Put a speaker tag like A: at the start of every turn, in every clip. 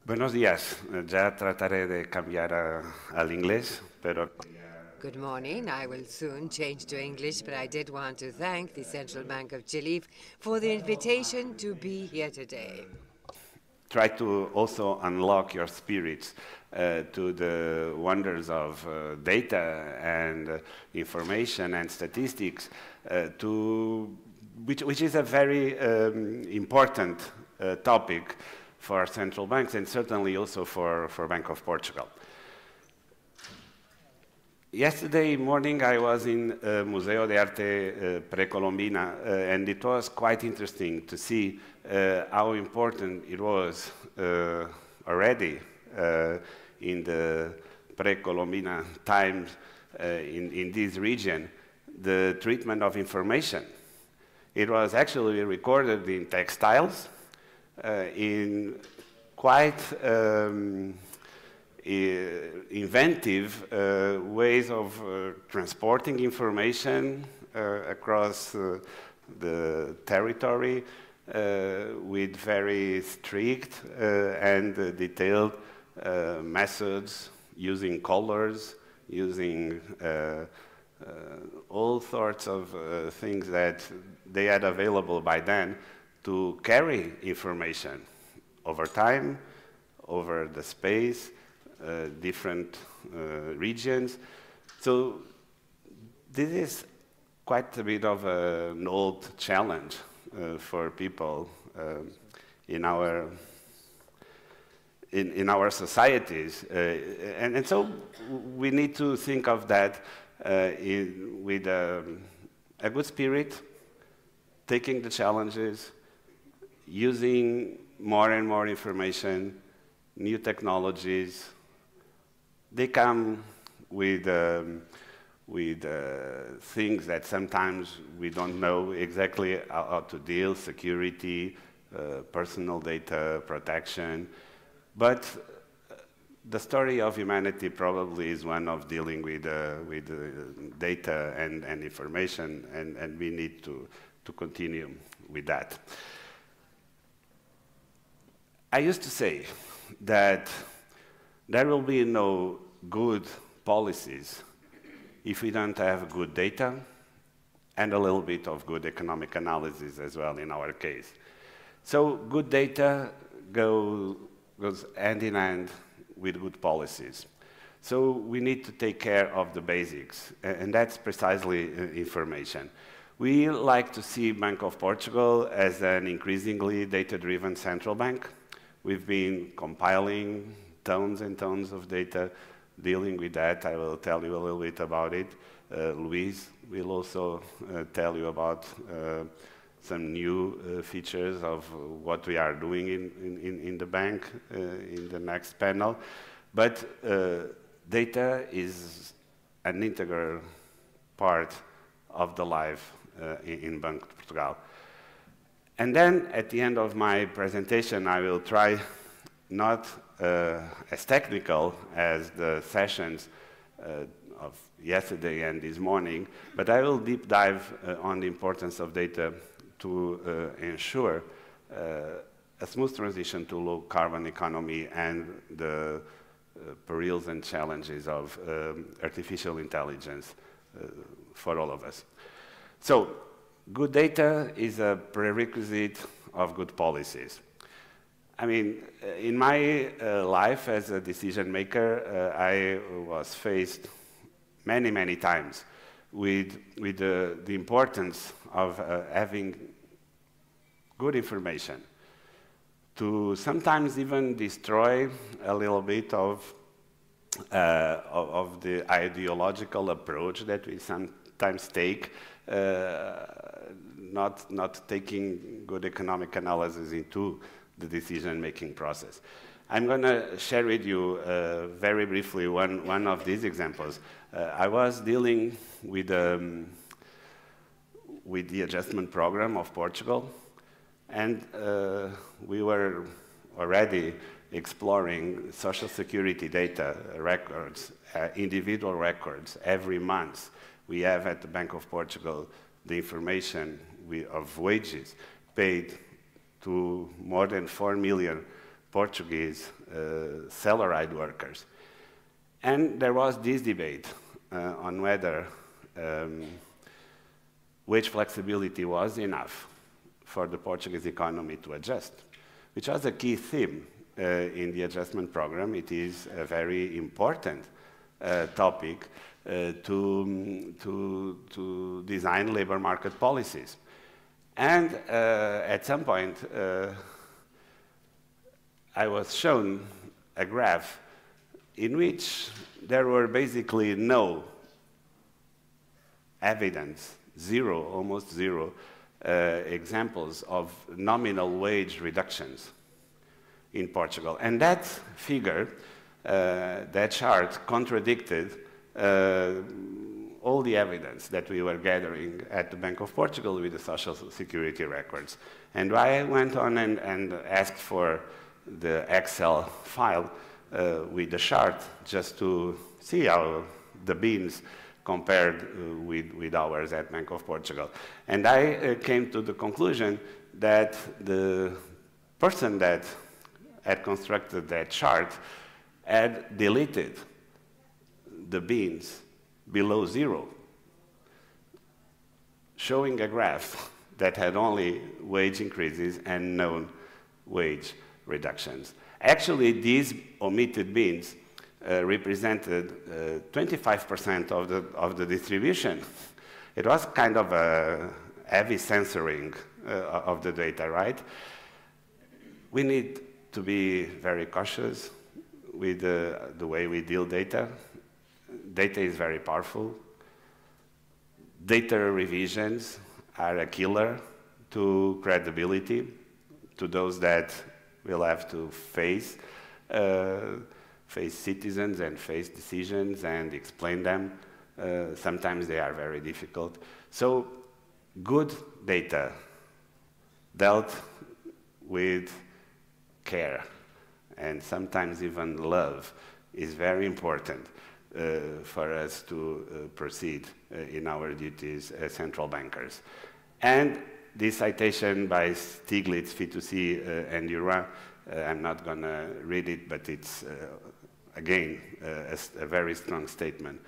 A: Buenos días. Ya trataré de cambiar al inglés, pero...
B: Good morning. I will soon change to English, but I did want to thank the Central Bank of Chile for the invitation to be here today.
A: Try to also unlock your spirits to the wonders of data and information and statistics, which is a very important topic for central banks and certainly also for Bank of Portugal. Yesterday morning I was in Museo de Arte Precolombina and it was quite interesting to see how important it was already in the Precolombina times in this region, the treatment of information. It was actually recorded in textiles, in quite inventive ways of transporting information across the territory with very strict and detailed methods, using colors, using all sorts of things that they had available by then to carry information over time, over the space, different regions. So this is quite a bit of an old challenge for people in our societies, and so we need to think of that with a good spirit, taking the challenges, using more and more information, new technologies. They come with things that sometimes we don't know exactly how to deal, security, personal data protection. But the story of humanity probably is one of dealing with data and information, and we need to continue with that. I used to say that there will be no good policies if we don't have good data and a little bit of good economic analysis as well in our case. So good data goes hand in hand with good policies. So we need to take care of the basics, and that's precisely information. We like to see Bank of Portugal as an increasingly data-driven central bank. We've been compiling tons and tons of data, dealing with that. I will tell you a little bit about it. Luis will also tell you about some new features of what we are doing in the bank in the next panel. But data is an integral part of the life in Banco de Portugal. And then at the end of my presentation, I will try not as technical as the sessions of yesterday and this morning, but I will deep dive on the importance of data to ensure a smooth transition to low carbon economy and the perils and challenges of artificial intelligence for all of us. So, good data is a prerequisite of good policies. I mean, in my life as a decision maker, I was faced many, many times with the importance of having good information to sometimes even destroy a little bit of the ideological approach that we sometimes take, not taking good economic analysis into the decision-making process. I'm going to share with you very briefly one of these examples. I was dealing with the adjustment program of Portugal, and we were already exploring social security data records, individual records every month. We have at the Bank of Portugal the information of wages paid to more than 4 million Portuguese salaried workers. And there was this debate on whether wage flexibility was enough for the Portuguese economy to adjust, which was a key theme in the adjustment program. It is a very important topic to design labor market policies. And at some point, I was shown a graph in which there were basically no evidence, zero, almost zero, examples of nominal wage reductions in Portugal. And that figure, that chart, contradicted all the evidence that we were gathering at the Bank of Portugal with the Social Security records. And I went on and asked for the Excel file with the chart just to see how the beans compared with ours at Bank of Portugal. And I came to the conclusion that the person that had constructed that chart had deleted the beans below zero, showing a graph that had only wage increases and no wage reductions. Actually, these omitted beans represented 25% of the distribution. It was kind of a heavy censoring of the data, right? We need to be very cautious with the way we deal data. Data is very powerful. Data revisions are a killer to credibility, to those that will have to face citizens and face decisions and explain them. Sometimes they are very difficult. So good data dealt with care and sometimes even love is very important for us to proceed in our duties as central bankers. And this citation by Stiglitz, Fitoussi, and Duran, I'm not going to read it, but it's, again, a very strong statement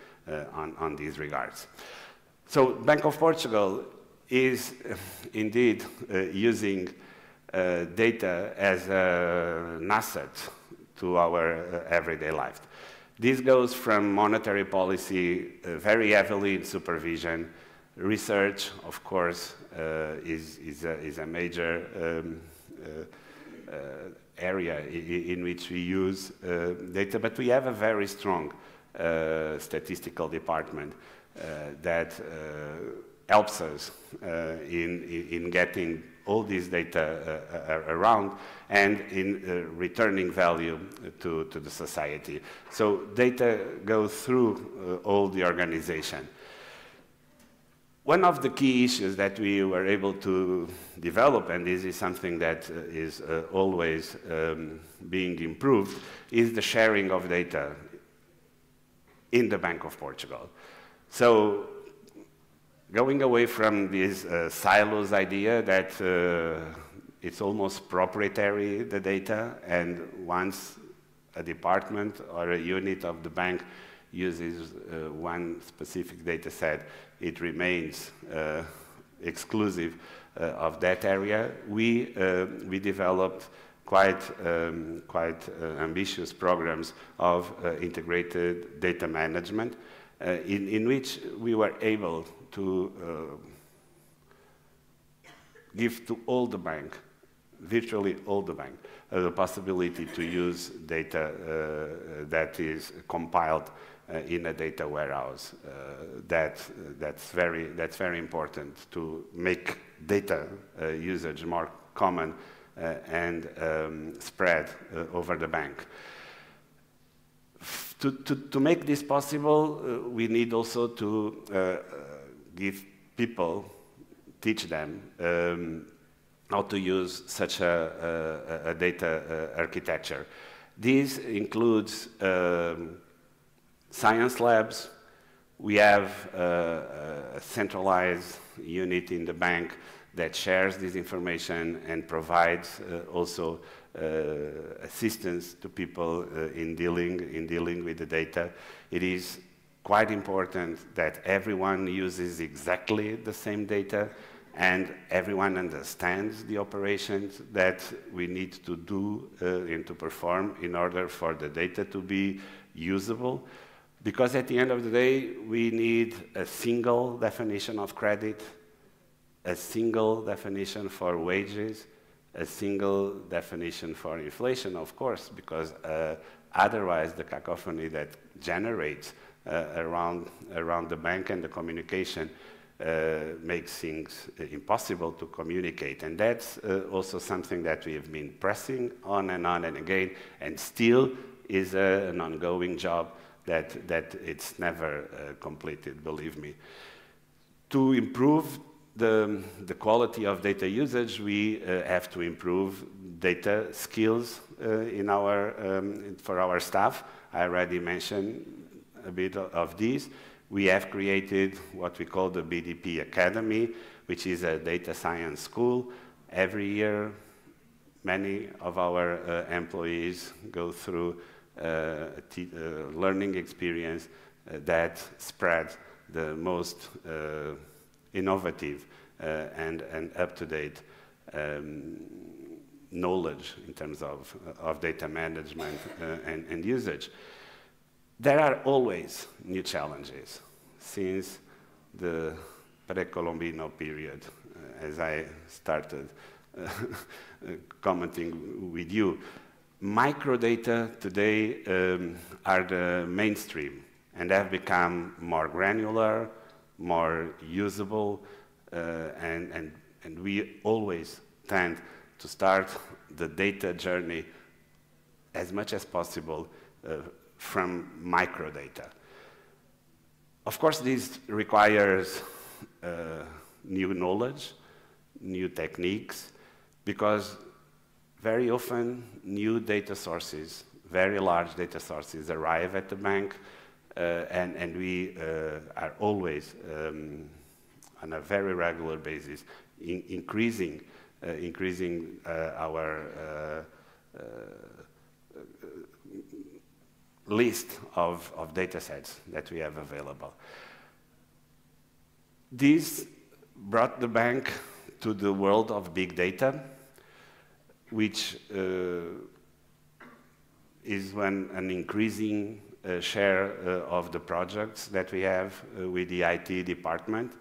A: on these regards. So Bank of Portugal is indeed using data as an asset to our everyday life. This goes from monetary policy very heavily in supervision. Research, of course, is a major area in which we use data, but we have a very strong statistical department that helps us in getting all this data around and in returning value to the society. So data goes through all the organization. One of the key issues that we were able to develop, and this is something that is always being improved, is the sharing of data in the Bank of Portugal. So going away from this silos idea that it's almost proprietary, the data, and once a department or a unit of the bank uses one specific data set, it remains exclusive of that area. We developed quite ambitious programs of integrated data management in which we were able to give to all the bank, virtually all the bank, the possibility to use data that is compiled in a data warehouse. That's very important to make data usage more common and spread over the bank. To make this possible, we need also to give people, teach them how to use such a data architecture. This includes science labs. We have a centralized unit in the bank that shares this information and provides also assistance to people in dealing with the data. It is quite important that everyone uses exactly the same data and everyone understands the operations that we need to do and to perform in order for the data to be usable. Because at the end of the day, we need a single definition of credit, a single definition for wages, a single definition for inflation, of course, because otherwise the cacophony that generates around the bank and the communication makes things impossible to communicate. And that's also something that we have been pressing on and again, and still is an ongoing job that it's never completed, believe me. To improve the quality of data usage, we have to improve data skills for our staff. I already mentioned a bit of these. We have created what we call the BDP Academy, which is a data science school. Every year, many of our employees go through a learning experience that spreads the most innovative and up-to-date knowledge in terms of data management and usage. There are always new challenges since the pre-Colombino period, as I started commenting with you. Microdata today are the mainstream and have become more granular, more usable, and we always tend to start the data journey as much as possible from microdata. Of course, this requires new knowledge, new techniques, because very often new data sources, very large data sources arrive at the bank, and we are always, on a very regular basis, increasing our list of data sets that we have available. This brought the bank to the world of big data, which is an increasing share of the projects that we have with the IT department.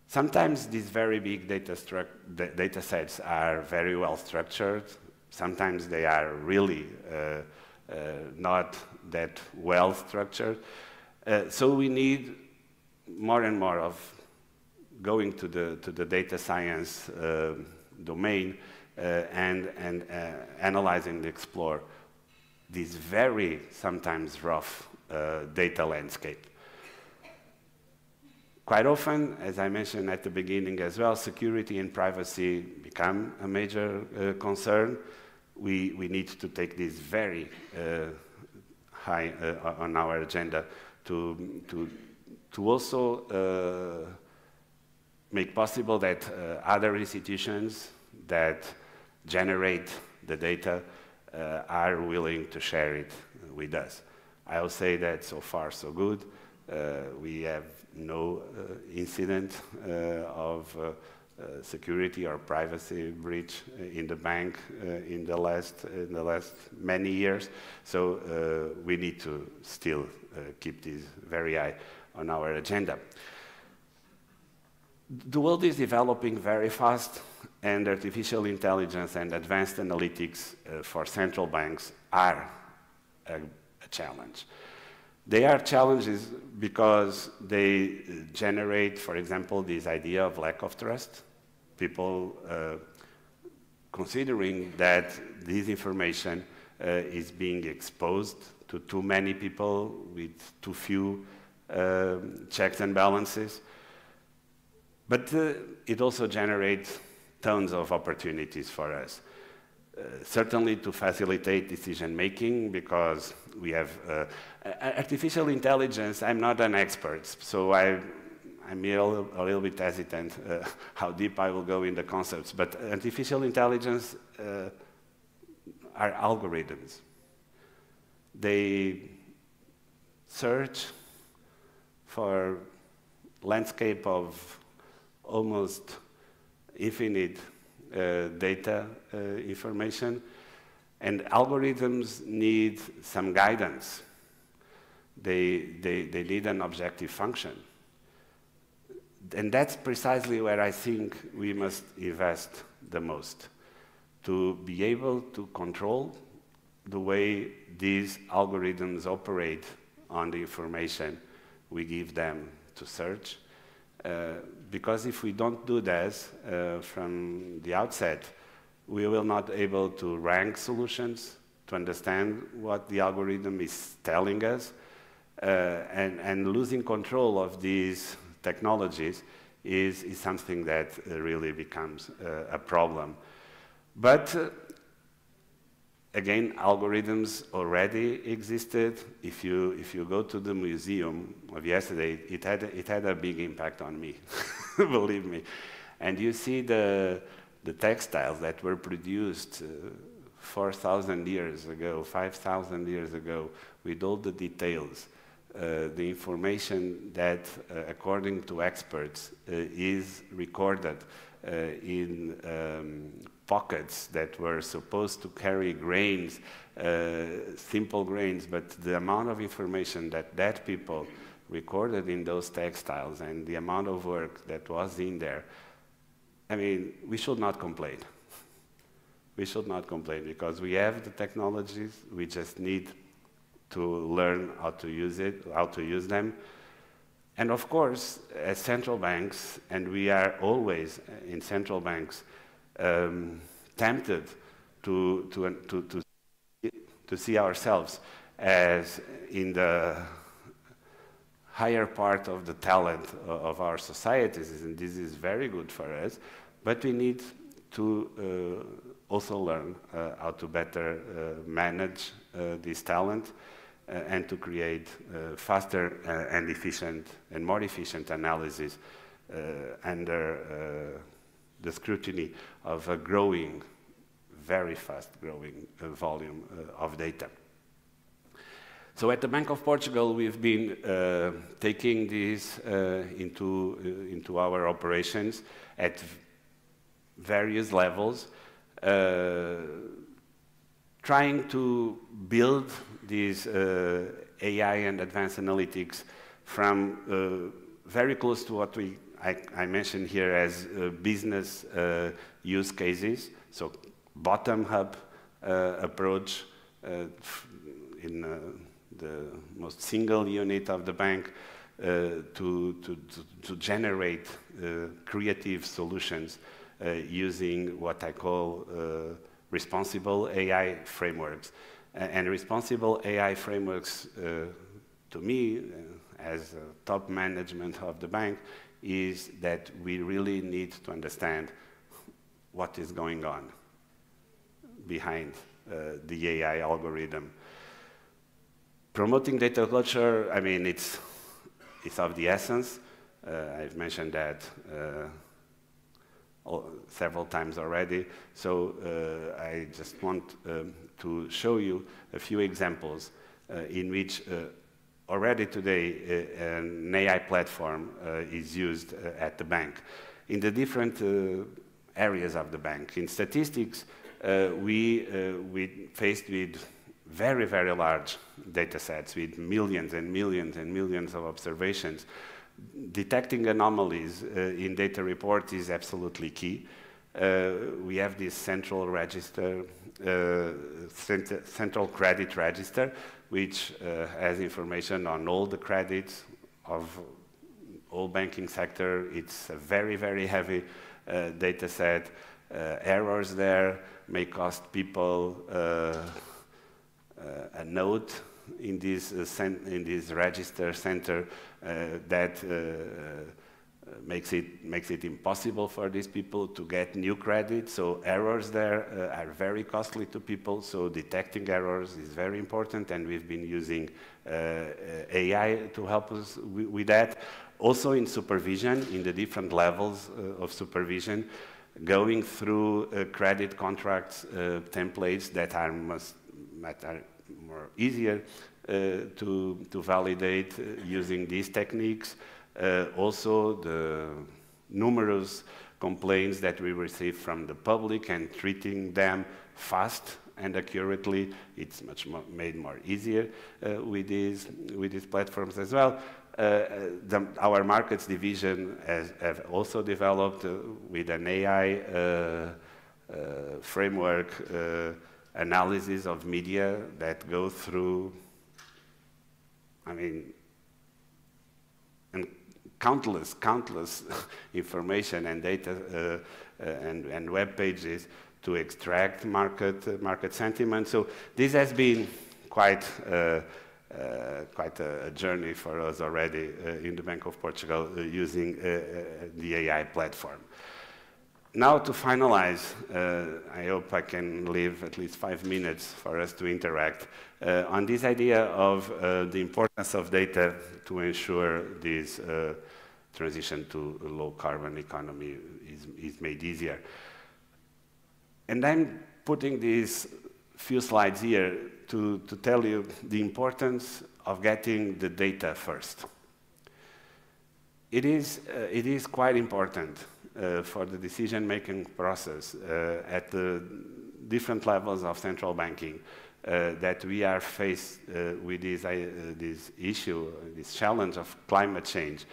A: Sometimes these very big data sets are very well structured. Sometimes they are really not that well structured. So we need more and more of going to the data science domain and analyze and explore this very sometimes rough data landscape. Quite often, as I mentioned at the beginning as well, security and privacy become a major concern. We need to take this very high on our agenda to also make possible that other institutions that generate the data are willing to share it with us. I'll say that so far so good. We have no incident of security or privacy breach in the bank in the last many years. So we need to still keep this very high on our agenda. The world is developing very fast, and artificial intelligence and advanced analytics for central banks are a challenge. They are challenges because they generate, for example, this idea of lack of trust. People considering that this information is being exposed to too many people with too few checks and balances. But it also generates tons of opportunities for us. Certainly to facilitate decision-making, because we have artificial intelligence. I'm not an expert, so I'm a little bit hesitant how deep I will go in the concepts, but artificial intelligence are algorithms. They search for landscape of almost infinite data information, and algorithms need some guidance. They need an objective function. And that's precisely where I think we must invest the most, to be able to control the way these algorithms operate on the information we give them to search. Because if we don't do this from the outset, we will not be able to rank solutions, to understand what the algorithm is telling us, and losing control of these technologies is something that really becomes a problem. But again, algorithms already existed. If you go to the museum of yesterday, it had a big impact on me, believe me. And you see the textiles that were produced 4,000 years ago, 5,000 years ago, with all the details, the information that, according to experts, is recorded in pockets that were supposed to carry grains, simple grains, but the amount of information that people recorded in those textiles and the amount of work that was in there, I mean, we should not complain. We should not complain because we have the technologies, we just need to learn how to use them. And of course, as central banks, and we are always in central banks, tempted to see ourselves as in the higher part of the talent of our societies, and this is very good for us, but we need to also learn how to better manage this talent and to create faster and efficient and more efficient analysis under the scrutiny of a growing, very fast growing volume of data. So at the Bank of Portugal, we've been taking this into our operations at various levels, trying to build these AI and advanced analytics from very close to what I mentioned here as business use cases, so bottom-up approach in the most single unit of the bank to generate creative solutions using what I call responsible AI frameworks. And responsible AI frameworks, to me, as top management of the bank, is that we really need to understand what is going on behind the AI algorithm. Promoting data culture, I mean, it's of the essence. I've mentioned that several times already. So I just want to show you a few examples in which already today an AI platform is used at the bank. In the different areas of the bank. In statistics, we faced with very, very large data sets with millions and millions and millions of observations. Detecting anomalies in data report is absolutely key. We have this central register, central credit register, which has information on all the credits of all banking sector. It's a very, very heavy data set. Errors there may cost people a note in this register center that makes it impossible for these people to get new credit. So errors there are very costly to people. So detecting errors is very important, and we've been using AI to help us with that. Also in supervision, in the different levels of supervision, going through credit contracts templates that are more easier to validate using these techniques. Also, the numerous complaints that we receive from the public and treating them fast and accurately, it's much made more easier with these platforms as well. Our markets division have also developed with an AI framework analysis of media that go through, I mean, and countless information and data and web pages to extract market sentiment. So this has been quite a journey for us already in the Bank of Portugal using the AI platform. Now to finalize, I hope I can leave at least 5 minutes for us to interact on this idea of the importance of data to ensure this transition to a low-carbon economy is made easier. And I'm putting these few slides here to tell you the importance of getting the data first. It is quite important for the decision-making process at the different levels of central banking that we are faced with this issue, this challenge of climate change,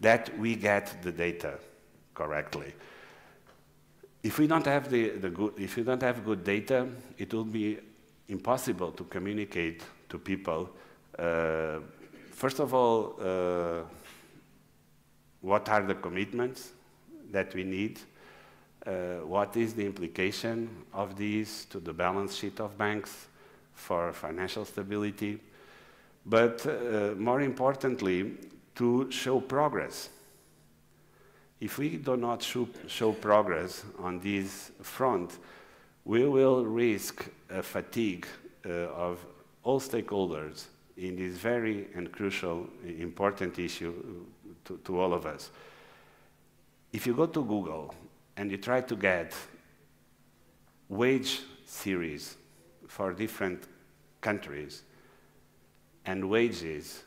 A: that we get the data correctly. If we don't have if you don't have good data, it will be impossible to communicate to people. First of all, what are the commitments that we need? What is the implication of these to the balance sheet of banks for financial stability? But more importantly, to show progress. If we do not show progress on this front, we will risk a fatigue of all stakeholders in this very and crucial, important issue to all of us. If you go to Google and you try to get wage series for different countries, and wages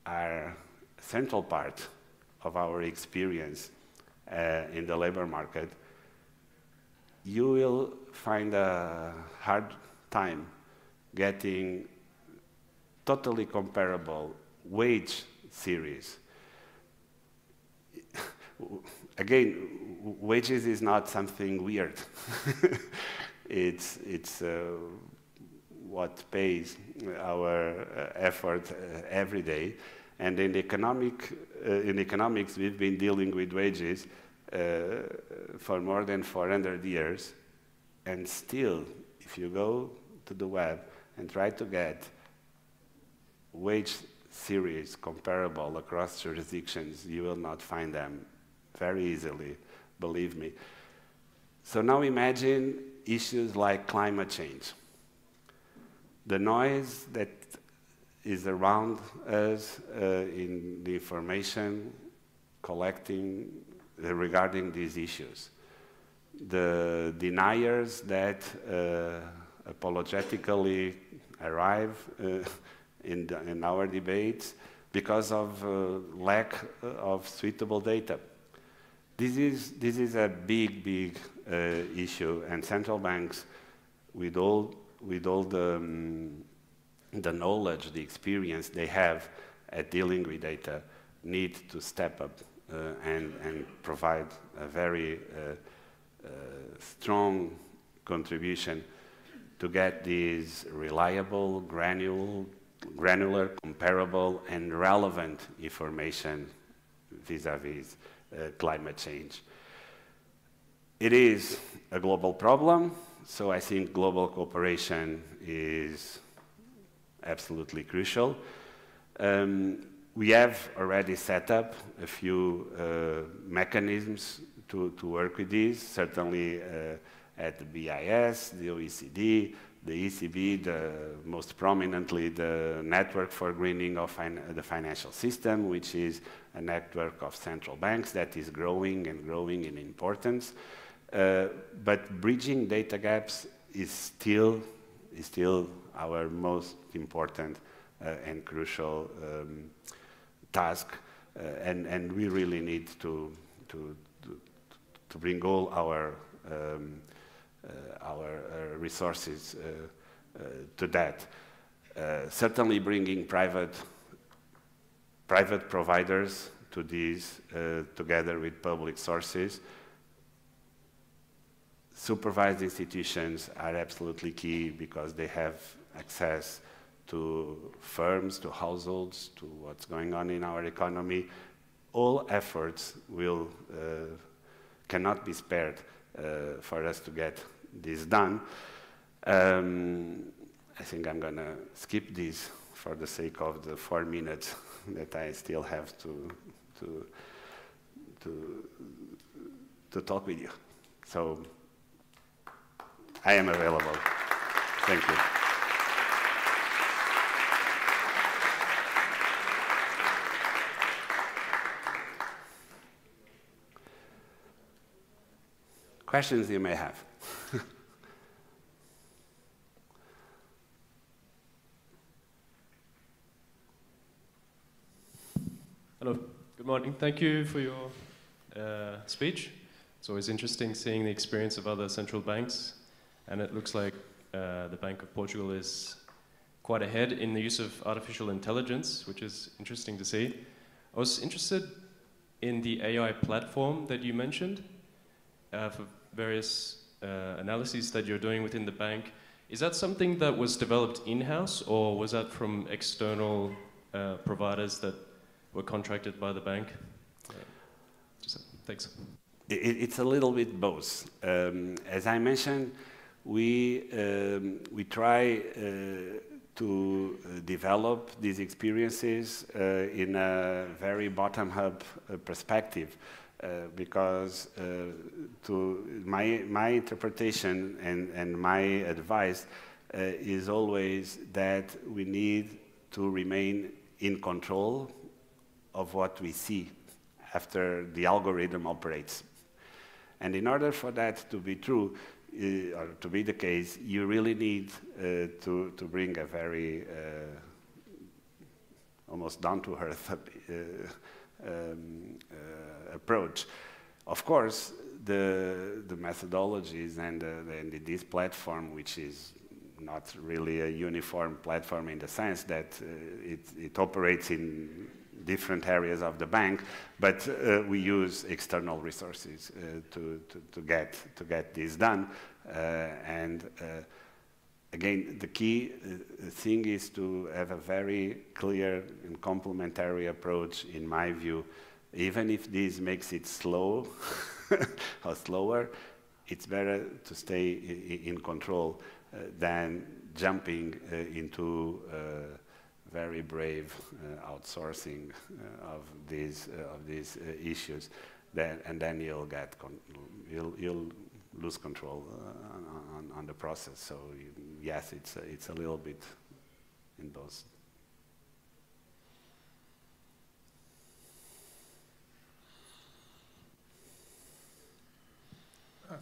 A: are a central part of our experience in the labor market, you will find a hard time getting totally comparable wage series. Again, wages is not something weird. It's what pays our effort every day. And in economics, we've been dealing with wages for more than 400 years. And still, if you go to the web and try to get wage series comparable across jurisdictions, you will not find them very easily, believe me. So now imagine issues like climate change. The noise that is around us in the information collecting regarding these issues. The deniers that apologetically arrive in our debates because of lack of suitable data. This is a big issue, and central banks, with all the knowledge, the experience they have at dealing with data, need to step up and provide a very strong contribution to get these reliable, granular, comparable, and relevant information vis-à-vis climate change. It is a global problem, so I think global cooperation is absolutely crucial. We have already set up a few mechanisms to work with these, certainly at the BIS, the OECD, the ECB, most prominently the Network for Greening of the Financial System, which is a network of central banks that is growing and growing in importance. But bridging data gaps is still our most important and crucial task, and we really need to bring all our resources to that. Certainly bringing private providers to these together with public sources. Supervised institutions are absolutely key because they have access to firms, to households, to what's going on in our economy. All efforts cannot be spared for us to get this done. I think I'm going to skip this for the sake of the 4 minutes that I still have to talk with you. So I am available. Thank you. Questions you may have.
C: Hello, good morning. Thank you for your speech. It's always interesting seeing the experience of other central banks, and it looks like the Bank of Portugal is quite ahead in the use of artificial intelligence, which is interesting to see. I was interested in the AI platform that you mentioned for various analyses that you're doing within the bank. Is that something that was developed in-house, or was that from external providers that were contracted by the bank? Thanks.
A: It's a little bit both. As I mentioned, we try to develop these experiences in a very bottom-up perspective. Because to my interpretation and my advice is always that we need to remain in control of what we see after the algorithm operates. And in order for that to be true, or to be the case, you really need to bring a very almost down-to-earth approach. Of course, the methodologies and this platform, which is not really a uniform platform in the sense that it operates in different areas of the bank, but we use external resources to get this done. Again, the key thing is to have a very clear and complementary approach, in my view. Even if this makes it slow or slower, it's better to stay in control than jumping into very brave outsourcing of these issues. And then you'll lose control on the process. So yes, it's a little bit in those.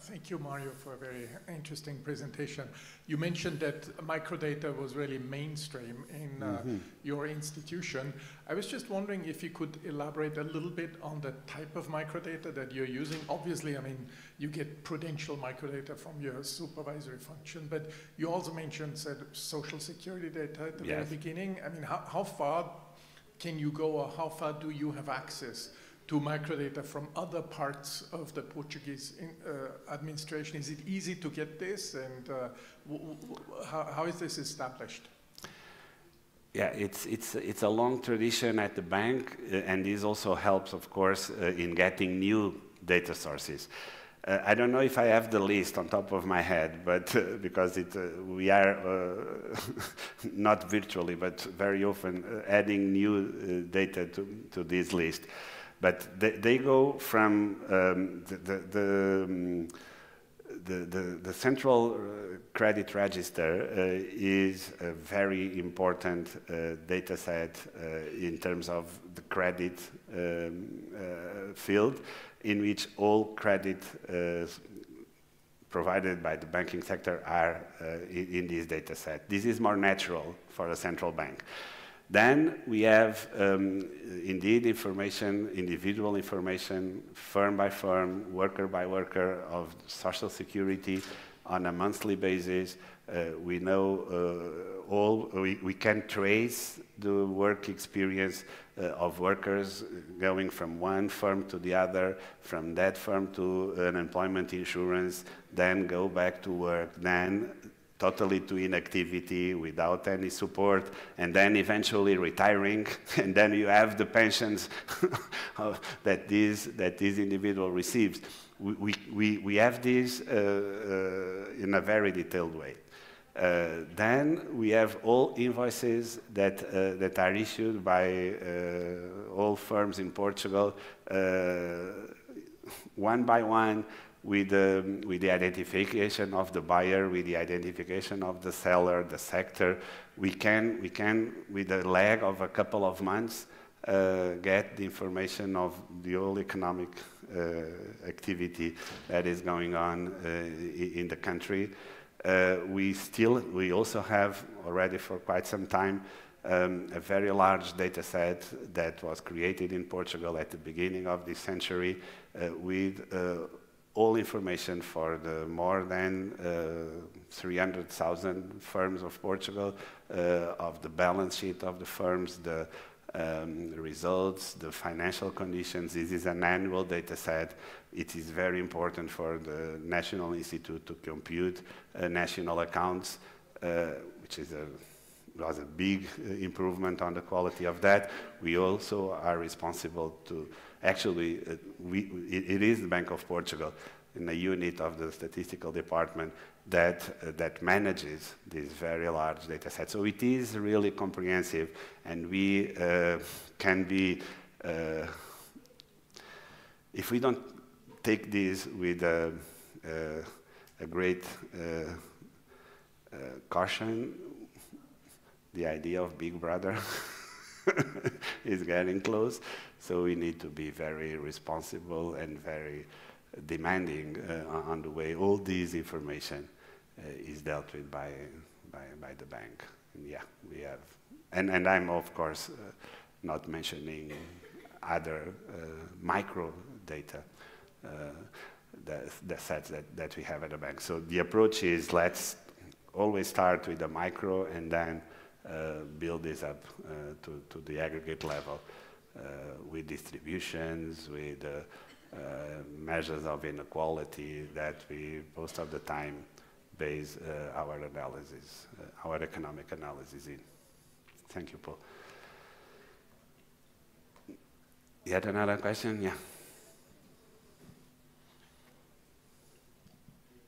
D: Thank you, Mario, for a very interesting presentation. You mentioned that microdata was really mainstream in your institution. I was just wondering if you could elaborate a little bit on the type of microdata that you're using. Obviously, I mean, you get prudential microdata from your supervisory function, but you also mentioned social security data at the very beginning. I mean, how far can you go, or how far do you have access to microdata from other parts of the Portuguese administration? Is it easy to get this, and how is this established?
A: Yeah, it's a long tradition at the bank, and this also helps, of course, in getting new data sources. I don't know if I have the list on top of my head, but because we are not virtually, but very often adding new data to this list. But they go from the central credit register is a very important data set in terms of the credit field, in which all credit provided by the banking sector are in this data set. This is more natural for a central bank. Then we have, indeed, information, individual information, firm by firm, worker by worker of Social Security on a monthly basis. We know we can trace the work experience of workers going from one firm to the other, from that firm to unemployment insurance, then go back to work, then totally to inactivity without any support, and then eventually retiring, and then you have the pensions that this individual receives. We have this in a very detailed way. Then we have all invoices that are issued by all firms in Portugal, one by one, with the identification of the buyer, with the identification of the seller, the sector. We can, with a lag of a couple of months, get the information of the whole economic activity that is going on in the country. We also have, already for quite some time, a very large data set that was created in Portugal at the beginning of this century with all information for the more than 300,000 firms of Portugal, of the balance sheet of the firms, the results, the financial conditions. This is an annual data set. It is very important for the National Institute to compute national accounts, which was a big improvement on the quality of that. We also are responsible to, actually, it is the Bank of Portugal, in a unit of the statistical department that manages this very large data set. So it is really comprehensive, and we can be, if we don't take this with a great caution, the idea of Big Brother is getting close. So we need to be very responsible and very demanding on the way all this information is dealt with by the bank. And yeah, we have, and I'm of course not mentioning other micro data, the sets that we have at the bank. So the approach is, let's always start with the micro and then build this up to the aggregate level with distributions, with measures of inequality that we most of the time base our analysis, our economic analysis in. Thank you, Paul. Yet another question? Yeah.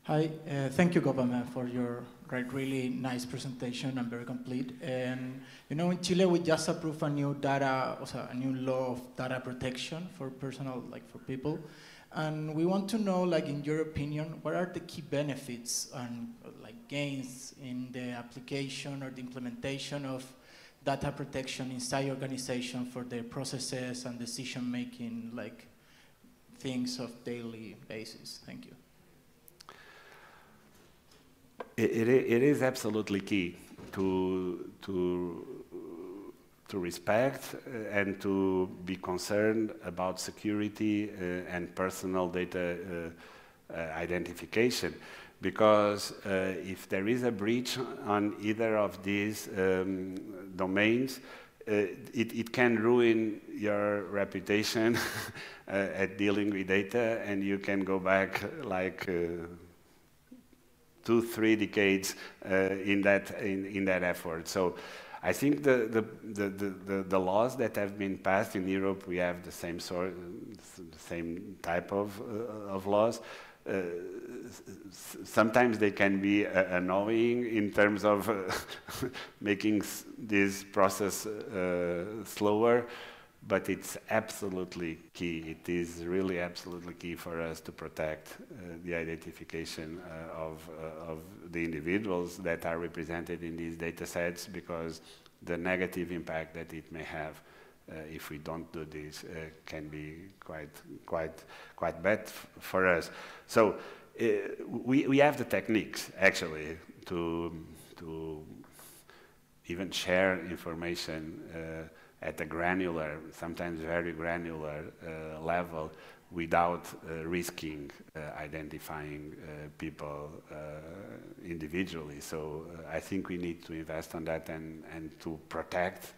E: Hi, thank you, Government, for your really nice presentation and very complete. And you know, in Chile, we just approved a new law of data protection for personal, for people. And we want to know, in your opinion, what are the key benefits and gains in the application or the implementation of data protection inside your organization for their processes and decision-making, things of daily basis? Thank you.
A: It is absolutely key to respect and to be concerned about security and personal data identification, because if there is a breach on either of these domains, it can ruin your reputation at dealing with data, and you can go back 2-3 decades in that effort. So I think the laws that have been passed in Europe, we have the same type of laws. sometimes they can be annoying in terms of making this process slower, but it's absolutely key. It is really absolutely key for us to protect the identification of the individuals that are represented in these data sets, because the negative impact that it may have if we don't do this can be quite bad for us. So we have the techniques actually to even share information at a granular, sometimes very granular level, without risking identifying people individually. So I think we need to invest on that and to protect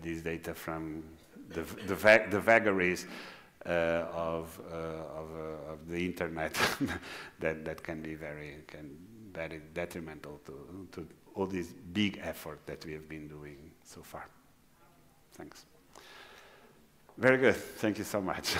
A: this data from the vagaries of the internet that can be very detrimental to all this big effort that we have been doing so far. Thanks. Very good. Thank you so much.